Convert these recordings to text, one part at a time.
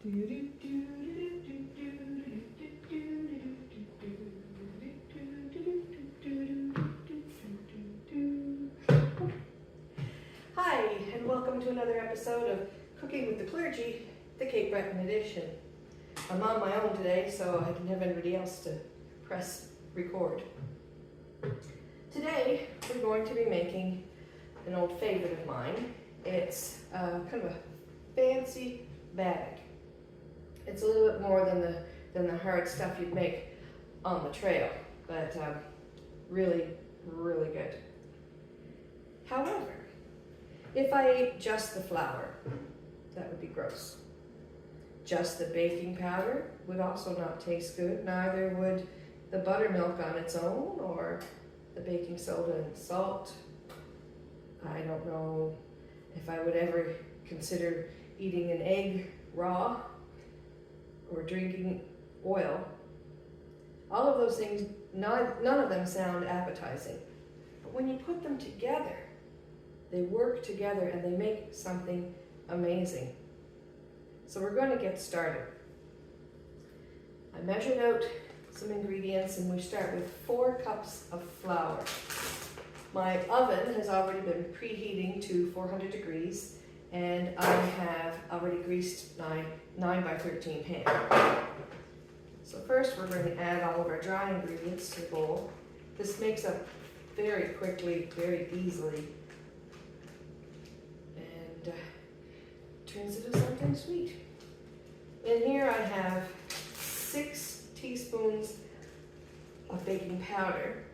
Hi, and welcome to another episode of Cooking with the Clergy, the Cape Breton edition. I'm on my own today, so I didn't have anybody else to press record. Today, we're going to be making an old favorite of mine. It's kind of a fancy bag. It's a little bit more than the hard stuff you'd make on the trail, but really, really good. However, if I ate just the flour, that would be gross. Just the baking powder would also not taste good. Neither would the buttermilk on its own or the baking soda and salt. I don't know if I would ever consider eating an egg raw or drinking oil. All of those things, none of them sound appetizing. But when you put them together, they work together and they make something amazing. So we're going to get started. I measured out some ingredients and we start with 4 cups of flour. My oven has already been preheating to 400 degrees and I have already greased my 9x13 pan. So first we're going to add all of our dry ingredients to the bowl. This makes up very quickly, very easily, and turns into something sweet. In here I have 6 teaspoons of baking powder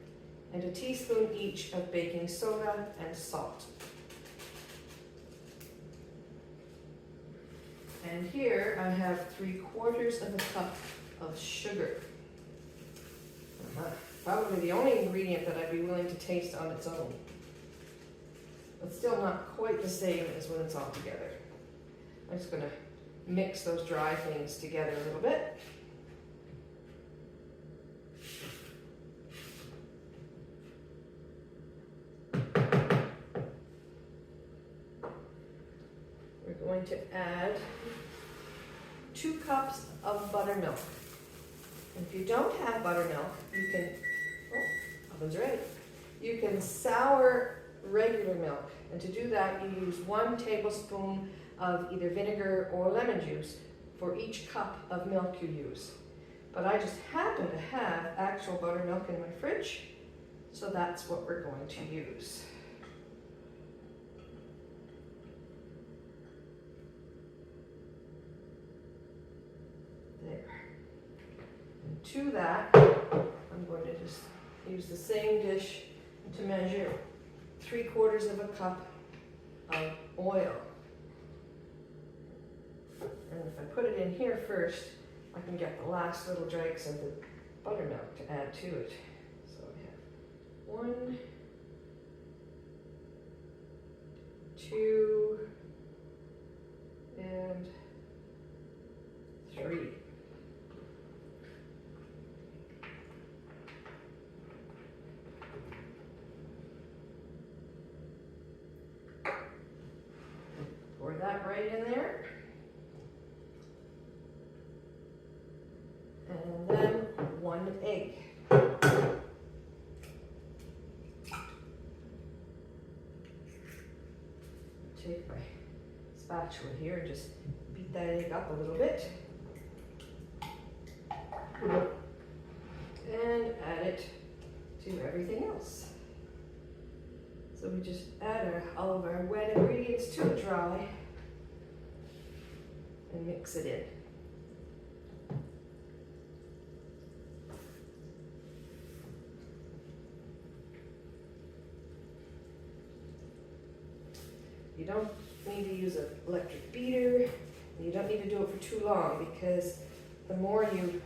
and a teaspoon each of baking soda and salt. And here I have 3/4 of a cup of sugar. Probably the only ingredient that I'd be willing to taste on its own. But still not quite the same as when it's all together. I'm just going to mix those dry things together a little bit. We're going to add 2 cups of buttermilk. And if you don't have buttermilk, you can, oven's ready. You can sour regular milk. And to do that, you use 1 tablespoon of either vinegar or lemon juice for each cup of milk you use. But I just happen to have actual buttermilk in my fridge, so that's what we're going to use. There. And to that, I'm going to just use the same dish to measure 3/4 of a cup of oil. And if I put it in here first, I can get the last little dregs of the buttermilk to add to it. So I have 1, 2, and 3. Pour that right in there. And then 1 egg. Take my spatula here and just beat that egg up a little bit. And add it to everything else. So we just add all of our wet ingredients to the dry and mix it in. You don't need to use an electric beater, and you don't need to do it for too long because the more you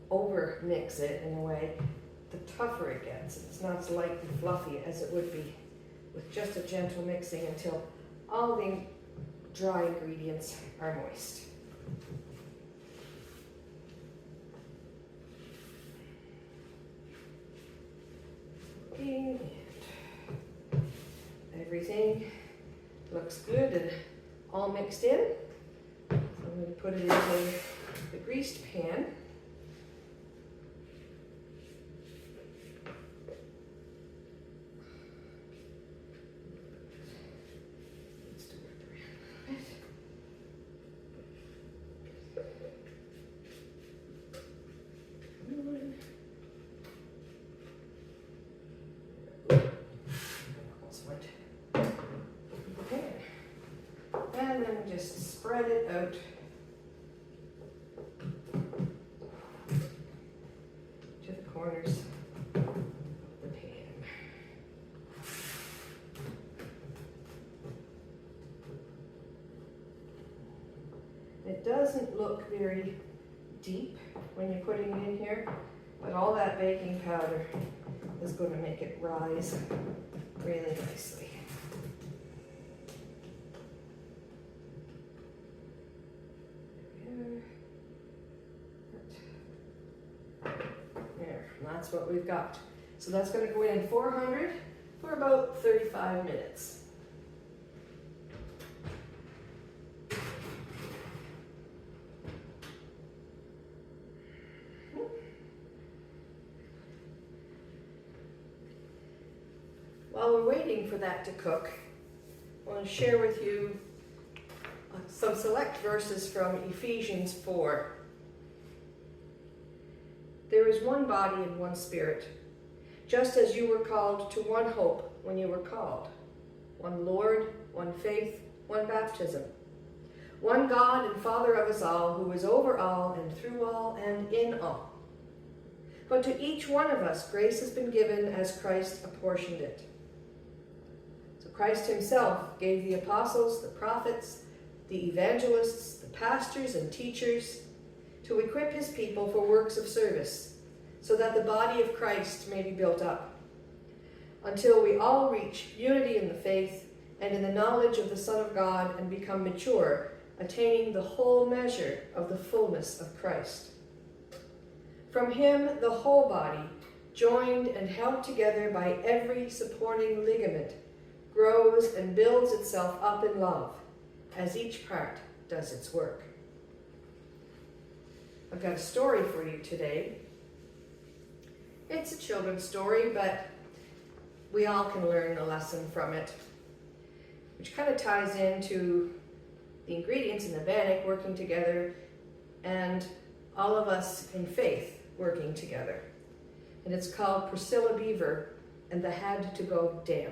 over mix it in a way, the tougher it gets. It's not as light and fluffy as it would be with just a gentle mixing until all the dry ingredients are moist. And everything looks good and all mixed in. So I'm going to put it into the greased pan. And then just spread it out to the corners of the pan. It doesn't look very deep when you're putting it in here, but all that baking powder is going to make it rise really nicely. There, and that's what we've got. So that's going to go in 400 for about 35 minutes. While we're waiting for that to cook, I want to share with you some select verses from Ephesians 4. There is one body and one spirit, just as you were called to one hope when you were called. One Lord, one faith, one baptism. One God and Father of us all, who is over all and through all and in all. But to each one of us grace has been given as Christ apportioned it. So Christ himself gave the apostles, the prophets, the evangelists, the pastors and teachers, to equip his people for works of service, so that the body of Christ may be built up, until we all reach unity in the faith and in the knowledge of the Son of God and become mature, attaining the whole measure of the fullness of Christ. From him the whole body, joined and held together by every supporting ligament, grows and builds itself up in love, as each part does its work. I've got a story for you today. It's a children's story, but we all can learn a lesson from it, which kind of ties into the ingredients in the Bannock working together and all of us in faith working together. And it's called Priscilla Beaver and the Had to Go Dam.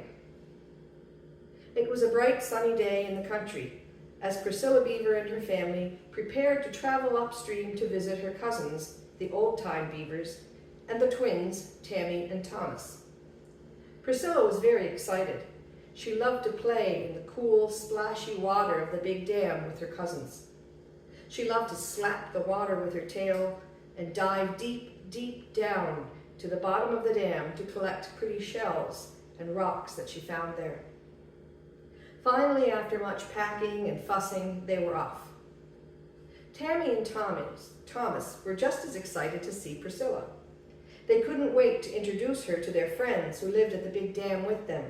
It was a bright sunny day in the country as Priscilla Beaver and her family prepared to travel upstream to visit her cousins, the old-time Beavers, and the twins, Tammy and Thomas. Priscilla was very excited. She loved to play in the cool, splashy water of the big dam with her cousins. She loved to slap the water with her tail and dive deep, deep down to the bottom of the dam to collect pretty shells and rocks that she found there. Finally, after much packing and fussing, they were off. Tammy and Thomas were just as excited to see Priscilla. They couldn't wait to introduce her to their friends who lived at the big dam with them.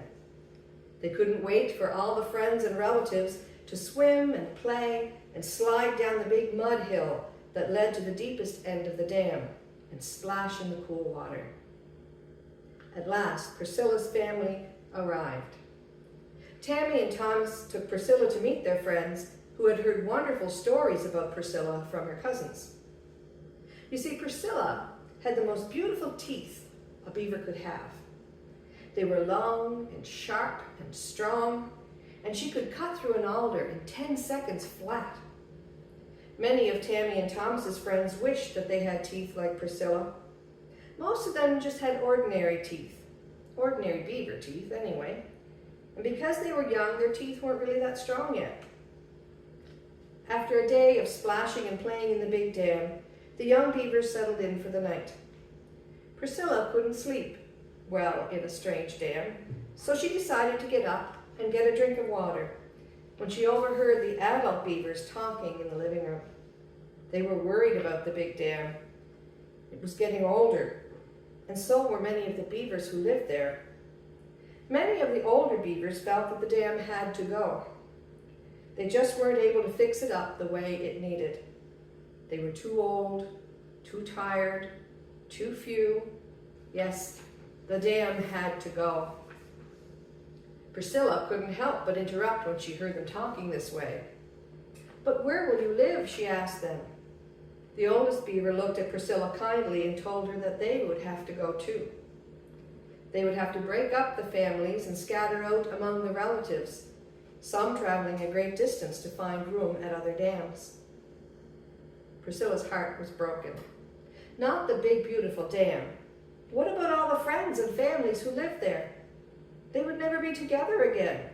They couldn't wait for all the friends and relatives to swim and play and slide down the big mud hill that led to the deepest end of the dam and splash in the cool water. At last, Priscilla's family arrived. Tammy and Thomas took Priscilla to meet their friends who had heard wonderful stories about Priscilla from her cousins. You see, Priscilla had the most beautiful teeth a beaver could have. They were long and sharp and strong, and she could cut through an alder in 10 seconds flat. Many of Tammy and Thomas's friends wished that they had teeth like Priscilla. Most of them just had ordinary teeth, ordinary beaver teeth anyway. And because they were young, their teeth weren't really that strong yet. After a day of splashing and playing in the big dam, the young beavers settled in for the night. Priscilla couldn't sleep well in a strange dam, so she decided to get up and get a drink of water when she overheard the adult beavers talking in the living room. They were worried about the big dam. It was getting older, and so were many of the beavers who lived there. Many of the older beavers felt that the dam had to go. They just weren't able to fix it up the way it needed. They were too old, too tired, too few. Yes, the dam had to go. Priscilla couldn't help but interrupt when she heard them talking this way. "But where will you live?" she asked them. The oldest beaver looked at Priscilla kindly and told her that they would have to go too. They would have to break up the families and scatter out among the relatives, some traveling a great distance to find room at other dams. Priscilla's heart was broken. Not the big, beautiful dam. What about all the friends and families who lived there? They would never be together again.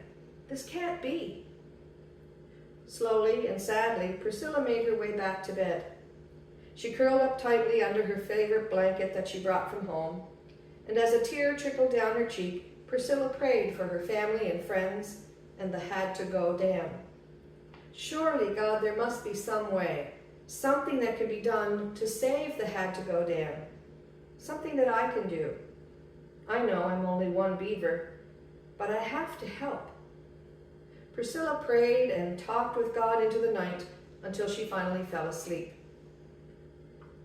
This can't be. Slowly and sadly, Priscilla made her way back to bed. She curled up tightly under her favorite blanket that she brought from home, and as a tear trickled down her cheek, Priscilla prayed for her family and friends and the had-to-go dam. Surely, God, there must be some way, something that can be done to save the had-to-go dam, something that I can do. I know I'm only one beaver, but I have to help. Priscilla prayed and talked with God into the night until she finally fell asleep.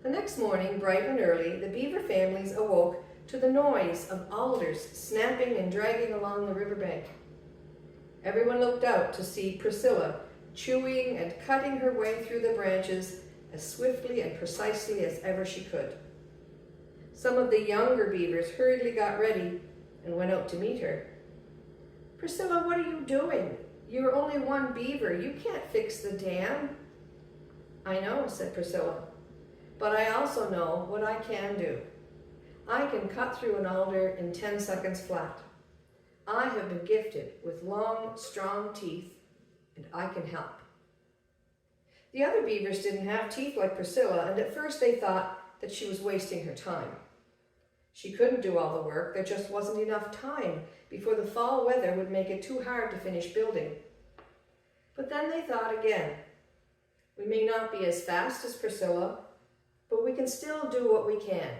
The next morning, bright and early, the beaver families awoke to the noise of alders snapping and dragging along the riverbank. Everyone looked out to see Priscilla chewing and cutting her way through the branches as swiftly and precisely as ever she could. Some of the younger beavers hurriedly got ready and went out to meet her. "Priscilla, what are you doing? You're only one beaver. You can't fix the dam." "I know," said Priscilla, "but I also know what I can do. I can cut through an alder in 10 seconds flat. I have been gifted with long, strong teeth, and I can help." The other beavers didn't have teeth like Priscilla, and at first they thought that she was wasting her time. She couldn't do all the work. There just wasn't enough time before the fall weather would make it too hard to finish building. But then they thought again. We may not be as fast as Priscilla, but we can still do what we can.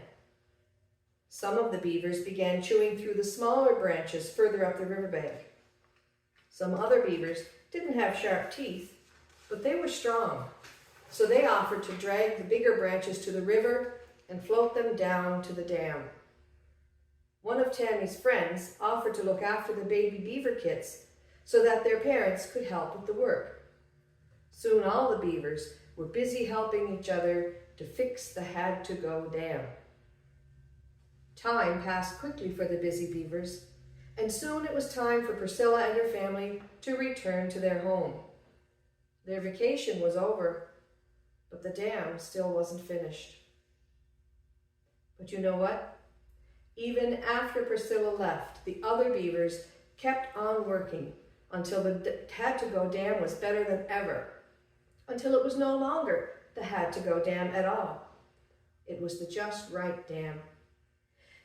Some of the beavers began chewing through the smaller branches further up the riverbank. Some other beavers didn't have sharp teeth, but they were strong, so they offered to drag the bigger branches to the river and float them down to the dam. One of Tammy's friends offered to look after the baby beaver kits so that their parents could help with the work. Soon all the beavers were busy helping each other to fix the had-to-go dam. Time passed quickly for the busy beavers, and soon it was time for Priscilla and her family to return to their home. Their vacation was over, but the dam still wasn't finished. But you know what? Even after Priscilla left, the other beavers kept on working until the had-to-go dam was better than ever, until it was no longer the had-to-go dam at all. It was the just right dam.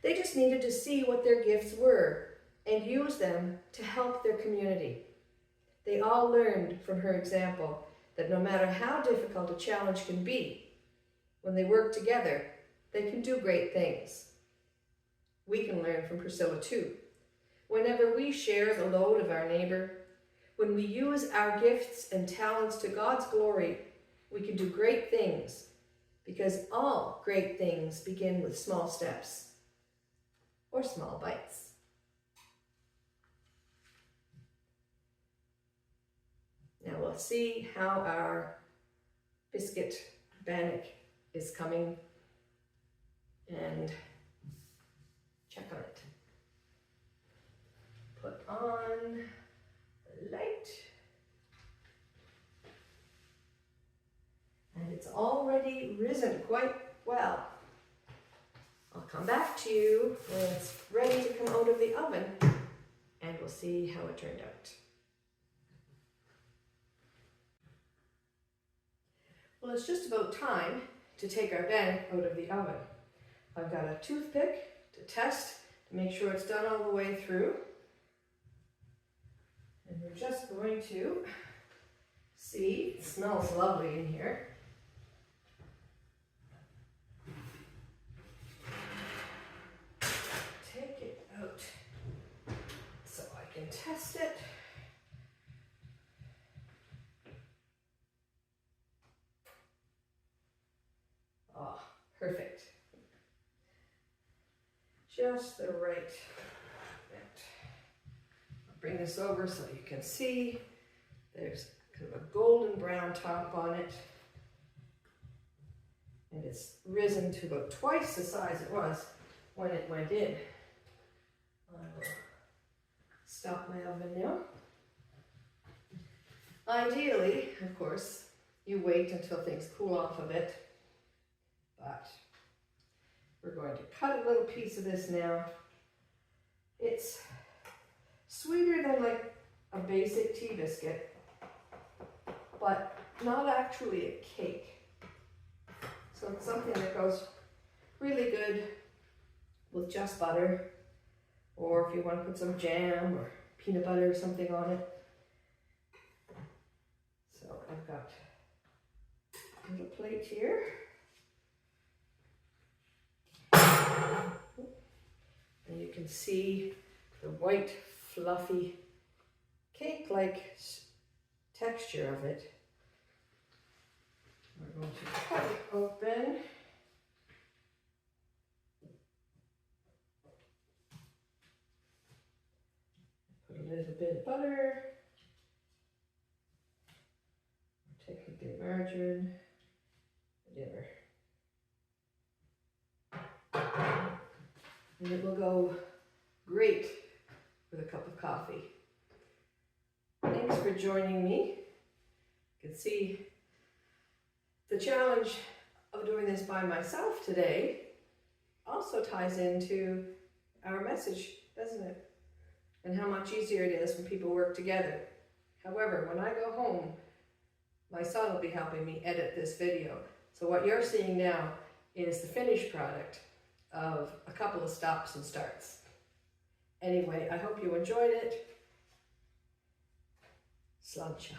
They just needed to see what their gifts were and use them to help their community. They all learned from her example that no matter how difficult a challenge can be, when they work together, they can do great things. We can learn from Priscilla too. Whenever we share the load of our neighbor, when we use our gifts and talents to God's glory, we can do great things, because all great things begin with small steps or small bites. Now we'll see how our biscuit bannock is coming and check on it. Put on the light. And it's already risen quite well. I'll come back to you when it's ready to come out of the oven, and we'll see how it turned out. Well, it's just about time to take our bannock out of the oven. I've got a toothpick to test to make sure it's done all the way through. And we're just going to see, it smells lovely in here. Take it out so I can test it. Perfect. Just the right amount. I'll bring this over so you can see there's kind of a golden brown top on it. And it's risen to about twice the size it was when it went in. I will stop my oven now. Ideally, of course, you wait until things cool off a bit, but we're going to cut a little piece of this now. It's sweeter than like a basic tea biscuit, but not actually a cake. So it's something that goes really good with just butter, or if you want to put some jam or peanut butter or something on it. So I've got a little plate here. And you can see the white, fluffy, cake-like texture of it. We're going to cut it open. Put a little bit of butter. Technically margarine, whatever. And it will go great with a cup of coffee. Thanks for joining me. You can see the challenge of doing this by myself today also ties into our message, doesn't it? And how much easier it is when people work together. However, when I go home, my son will be helping me edit this video. So what you're seeing now is the finished product of a couple of stops and starts. Anyway, I hope you enjoyed it. Sláinte.